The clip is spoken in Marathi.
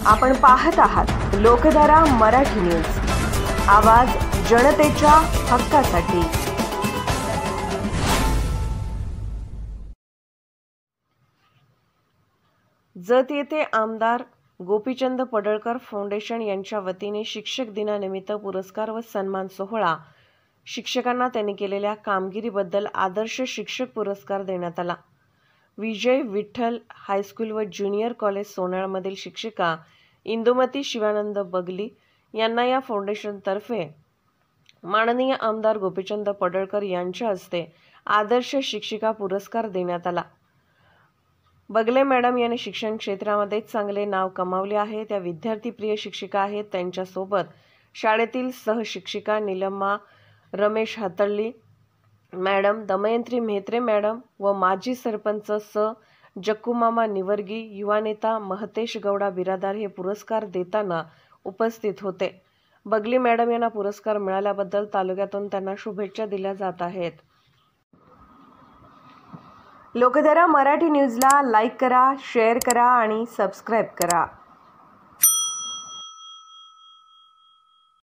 आपण पाहत आहात लोकधारा मराठी न्यूज, आवाज जनतेच्या हक्कासाठी। जत येथे आमदार गोपीचंद पडळकर फाउंडेशन यांच्या वतीने शिक्षक दिनानिमित्त पुरस्कार व सन्मान सोहळा, शिक्षकांना त्यांनी केलेल्या कामगिरीबद्दल आदर्श शिक्षक पुरस्कार देण्यात आला। विजय विठ्ठल हायस्कूल व ज्युनियर कॉलेज सोनाळमधील शिक्षिका इंदुमती शिवानंद बगली यांना या फाउंडेशनतर्फे माननीय आमदार गोपीचंद पडळकर यांच्या हस्ते आदर्श शिक्षिका पुरस्कार देण्यात आला। बगले मॅडम यांनी शिक्षण क्षेत्रामध्ये चांगले नाव कमावले आहे। त्या विद्यार्थीप्रिय शिक्षिका आहेत। त्यांच्यासोबत शाळेतील सहशिक्षिका निलम्मा रमेश हतळी मॅडम, दमयंती म्हेत्रे मॅडम व माजी सरपंच जक्कूमामा निवर्गी, युवा नेता महतेश गौडा बिरादार हे पुरस्कार देताना उपस्थित होते। बगली मॅडम यांना पुरस्कार मिळाल्याबद्दल तालुक्यातून त्यांना शुभेच्छा दिल्या जात आहेत। लोकधारा मराठी न्यूजला लाईक करा, शेअर करा आणि सबस्क्राईब करा।